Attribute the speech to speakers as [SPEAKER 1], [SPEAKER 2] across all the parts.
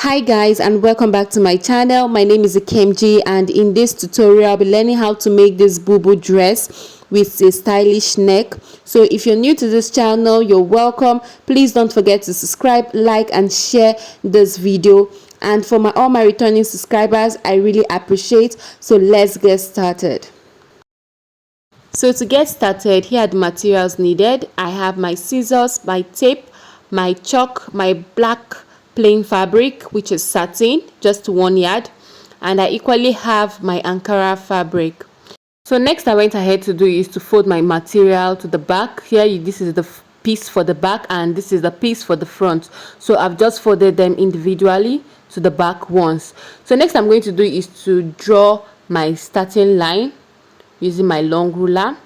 [SPEAKER 1] Hi guys, and welcome back to my channel. My name is Kemji, and in this tutorial I'll be learning how to make this bubu dress with a stylish neck. So if you're new to this channel, you're welcome. Please don't forget to subscribe, like and share this video. And for all my returning subscribers, I really appreciate. So let's get started. So to get started, here are the materials needed. I have my scissors, my tape, my chalk, my black plain fabric, which is satin, just 1 yard, and I equally have my Ankara fabric. So next I went ahead to do is to fold my material to the back. Here this is the piece for the back and this is the piece for the front. So I've just folded them individually to the back once. So next I'm going to do is to draw my starting line using my long ruler.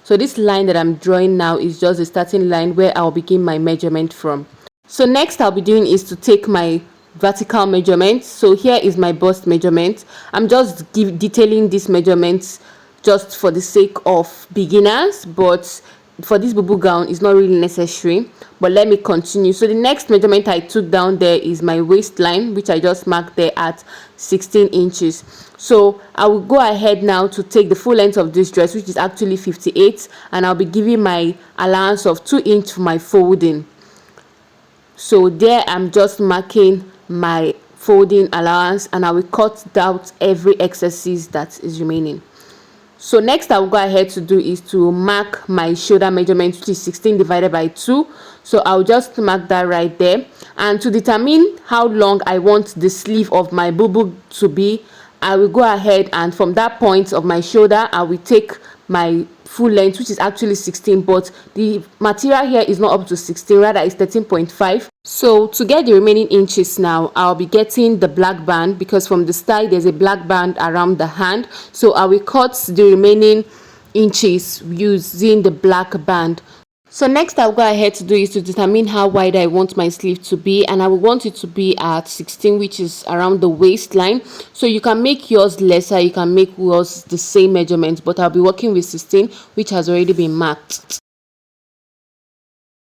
[SPEAKER 1] So this line that I'm drawing now is just the starting line where I'll begin my measurement from. So next I'll be doing is to take my vertical measurement. So here is my bust measurement. I'm just detailing these measurements just for the sake of beginners, but for this bubu gown it's not really necessary. But let me continue. So the next measurement I took down there is my waistline, which I just marked there at 16 inches. So I will go ahead now to take the full length of this dress, which is actually 58, and I'll be giving my allowance of 2 inches for my folding. So there I'm just marking my folding allowance, and I will cut out every excesses that is remaining. So next I will go ahead to do is to mark my shoulder measurement, which is 16 divided by 2. So I'll just mark that right there. And to determine how long I want the sleeve of my bubu to be, I will go ahead and from that point of my shoulder I will take my full length, which is actually 16, but the material here is not up to 16, rather it's 13.5. So to get the remaining inches now, I'll be getting the black band, because from the style there's a black band around the hand. So I will cut the remaining inches using the black band. So next I'll go ahead to do is to determine how wide I want my sleeve to be, and I will want it to be at 16, which is around the waistline. So you can make yours lesser, you can make yours the same measurement, but I'll be working with 16, which has already been marked.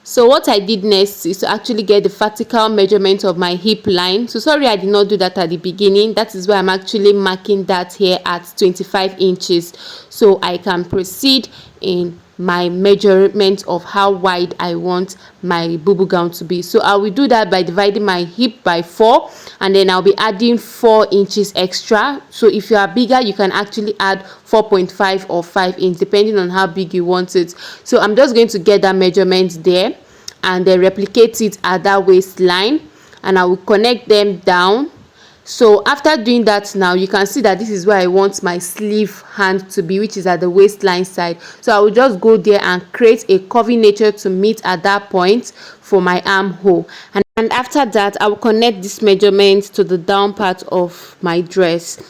[SPEAKER 1] So what I did next is to actually get the vertical measurement of my hip line. So sorry I did not do that at the beginning. That is why I'm actually marking that here at 25 inches. So I can proceed in my measurement of how wide I want my bubu gown to be. So I will do that by dividing my hip by 4, and then I'll be adding 4 inches extra. So if you are bigger, you can actually add 4.5 or 5 inches depending on how big you want it. So I'm just going to get that measurement there and then replicate it at that waistline, and I will connect them down. So after doing that, now you can see that this is where I want my sleeve hand to be, which is at the waistline side. So I will just go there and create a curvy nature to meet at that point for my armhole, and after that I will connect this measurement to the down part of my dress.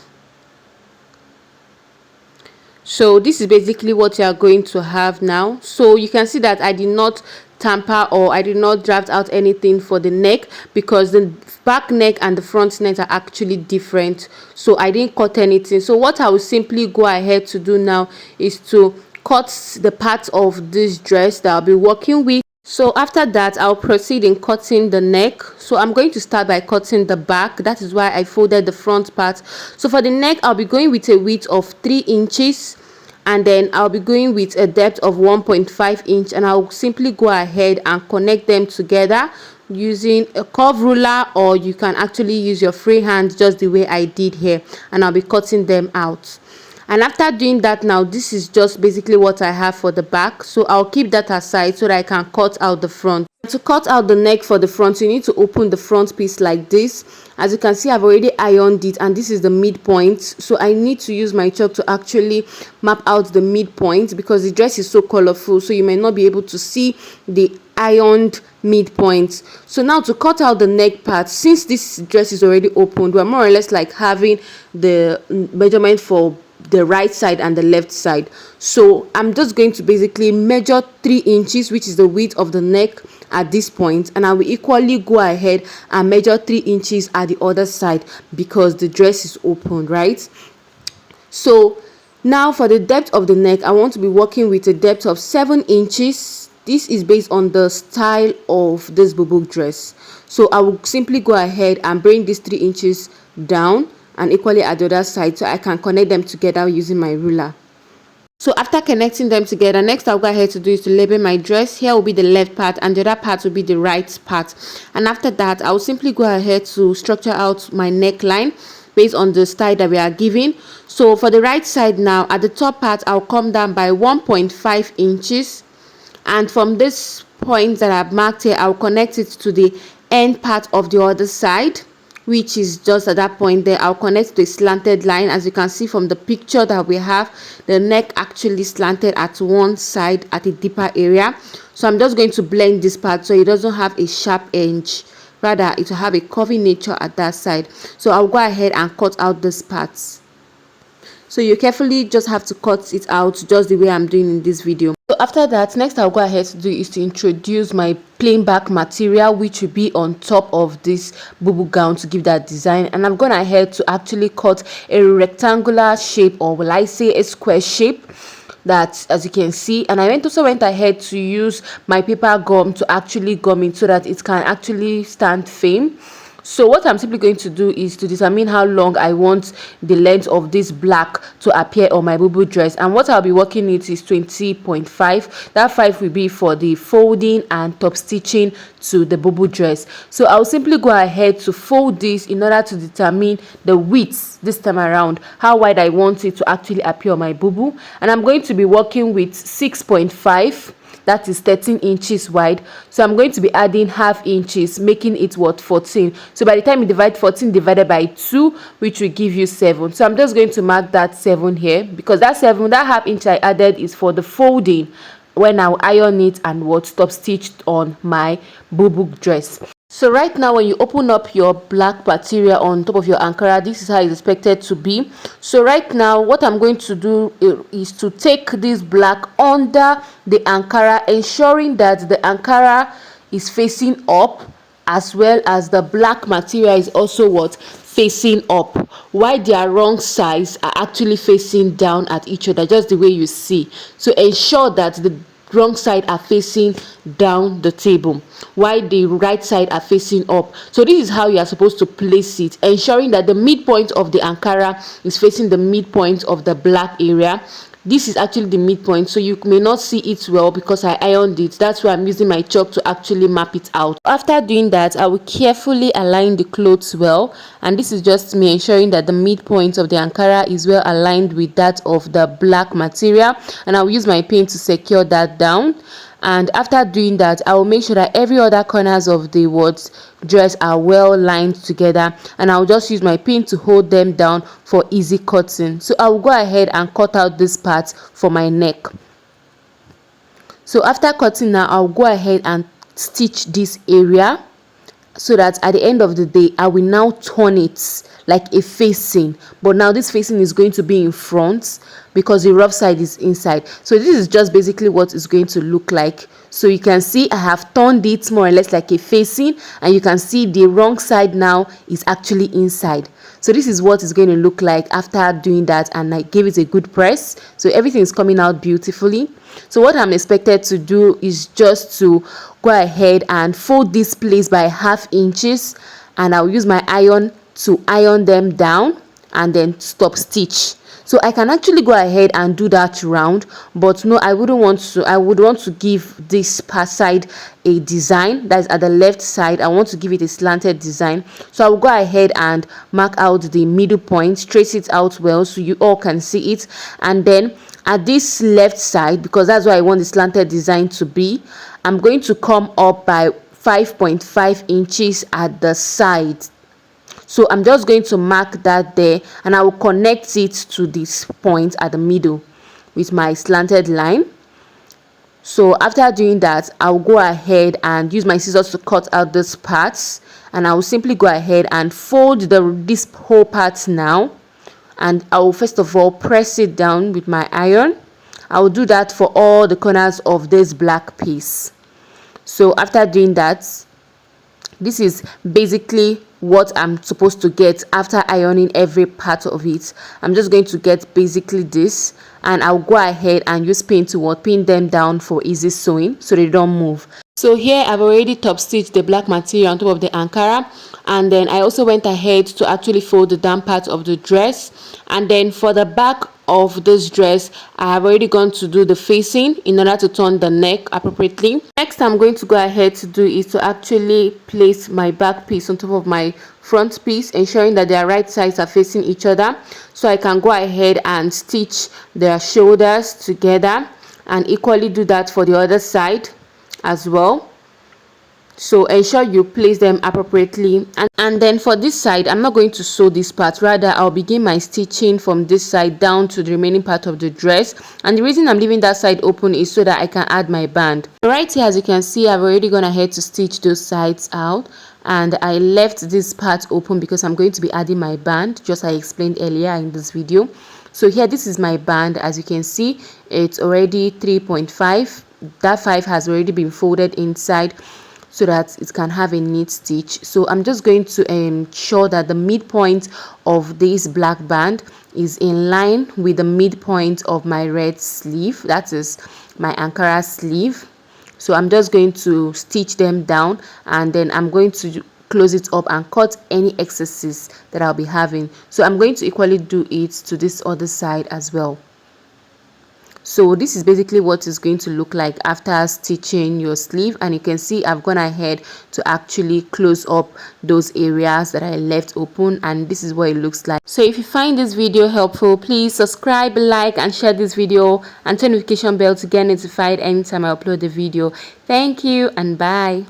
[SPEAKER 1] So this is basically what you are going to have now. So you can see that I did not tamper or I did not draft out anything for the neck, because the back neck and the front neck are actually different. So I didn't cut anything. So what I will simply go ahead to do now is to cut the part of this dress that I'll be working with. So after that I'll proceed in cutting the neck. So I'm going to start by cutting the back. That is why I folded the front part. So for the neck I'll be going with a width of 3 inches, and then I'll be going with a depth of 1.5 inch, and I'll simply go ahead and connect them together using a curve ruler, or you can actually use your free hand just the way I did here, and I'll be cutting them out. And after doing that, now this is just basically what I have for the back. So I'll keep that aside so that I can cut out the front. To cut out the neck for the front, you need to open the front piece like this. As you can see, I've already ironed it, and this is the midpoint. So I need to use my chalk to actually map out the midpoint, because the dress is so colorful, so you may not be able to see the ironed midpoint. So now to cut out the neck part, since this dress is already opened, we're more or less like having the measurement for the right side and the left side. So I'm just going to basically measure 3 inches, which is the width of the neck at this point, and I will equally go ahead and measure 3 inches at the other side, because the dress is open, right? So now for the depth of the neck, I want to be working with a depth of 7 inches. This is based on the style of this bubu dress. So I will simply go ahead and bring these 3 inches down and equally at the other side, so I can connect them together using my ruler. So after connecting them together, next I'll go ahead to do is to label my dress. Here will be the left part and the other part will be the right part. And after that, I'll simply go ahead to structure out my neckline based on the style that we are giving. So for the right side now, at the top part, I'll come down by 1.5 inches. And from this point that I've marked here, I'll connect it to the end part of the other side, which is just at that point there. I'll connect to a slanted line. As you can see from the picture that we have, the neck actually slanted at one side at a deeper area. So I'm just going to blend this part so it doesn't have a sharp edge, rather it will have a curvy nature at that side. So I'll go ahead and cut out this parts. So you carefully just have to cut it out just the way I'm doing in this video. So after that, next I'll go ahead to do is to introduce my plain back material, which will be on top of this bubu gown to give that design. And I'm going ahead to actually cut a rectangular shape, or will I say a square shape, that as you can see. And I also went ahead to use my paper gum to actually gum it so that it can actually stand firm. So what I'm simply going to do is to determine how long I want the length of this black to appear on my bubu dress, and what I'll be working it is 20.5. that 5 will be for the folding and top stitching to the bubu dress. So I'll simply go ahead to fold this in order to determine the width this time around, how wide I want it to actually appear on my bubu. And I'm going to be working with 6.5, that is 13 inches wide. So I'm going to be adding half inches, making it what, 14. So by the time you divide 14 divided by 2, which will give you 7. So I'm just going to mark that 7 here, because that half inch I added is for the folding when I'll iron it and what top stitched on my bubu dress. So right now, when you open up your black material on top of your ankara, this is how it's expected to be. So right now, what I'm going to do is to take this black under the ankara, ensuring that the ankara is facing up, as well as the black material is also what, facing up, while their wrong sides are actually facing down at each other, just the way you see. So ensure that the wrong side are facing down the table while the right side are facing up. So this is how you are supposed to place it, ensuring that the midpoint of the ankara is facing the midpoint of the black area. This is actually the midpoint, so you may not see it well because I ironed it. That's why I'm using my chalk to actually map it out. After doing that, I will carefully align the clothes well, and this is just me ensuring that the midpoint of the ankara is well aligned with that of the black material, and I will use my pin to secure that down. And after doing that, I will make sure that every other corners of the dress are well lined together, and I'll just use my pin to hold them down for easy cutting. So I will go ahead and cut out this part for my neck. So after cutting now, I'll go ahead and stitch this area, so that at the end of the day I will now turn it like a facing, but now this facing is going to be in front because the rough side is inside. So this is just basically what it's going to look like. So you can see I have turned it more or less like a facing, and you can see the wrong side now is actually inside. So this is what it's going to look like after doing that, and I gave it a good press, so everything is coming out beautifully. So what I'm expected to do is just to go ahead and fold this place by half inches, and I'll use my iron to iron them down and then stop stitch. So I can actually go ahead and do that round, but no, I wouldn't want to. I would want to give this side a design that is at the left side. I want to give it a slanted design, so I will go ahead and mark out the middle point, trace it out well so you all can see it. And then at this left side, because that's where I want the slanted design to be, I'm going to come up by 5.5 inches at the side. So I'm just going to mark that there, and I will connect it to this point at the middle with my slanted line. So after doing that, I'll go ahead and use my scissors to cut out these parts, and I will simply go ahead and fold this whole part now, and I will first of all press it down with my iron. I will do that for all the corners of this black piece. So after doing that, this is basically what I'm supposed to get after ironing every part of it. I'm just going to get basically this, and I'll go ahead and use pin to pin them down for easy sewing so they don't move. So here I've already top stitched the black material on top of the Ankara, and then I also went ahead to actually fold the down part of the dress. And then for the back of this dress, I have already gone to do the facing in order to turn the neck appropriately. Next I'm going to go ahead to do is to actually place my back piece on top of my front piece, ensuring that their right sides are facing each other, so I can go ahead and stitch their shoulders together, and equally do that for the other side as well. So ensure you place them appropriately, and then for this side I'm not going to sew this part, rather I'll begin my stitching from this side down to the remaining part of the dress. And the reason I'm leaving that side open is so that I can add my band. Right here, as you can see, I've already gone ahead to stitch those sides out, and I left this part open because I'm going to be adding my band, just as I explained earlier in this video. So here, this is my band. As you can see, it's already 3.5. that 5 has already been folded inside so that it can have a neat stitch. So I'm just going to ensure that the midpoint of this black band is in line with the midpoint of my red sleeve, that is my Ankara sleeve. So I'm just going to stitch them down, and then I'm going to close it up and cut any excesses that I'll be having. So I'm going to equally do it to this other side as well. So this is basically what it's going to look like after stitching your sleeve, and you can see I've gone ahead to actually close up those areas that I left open, and this is what it looks like. So if you find this video helpful, please subscribe, like and share this video, and turn notification bell to get notified anytime I upload the video. Thank you and bye.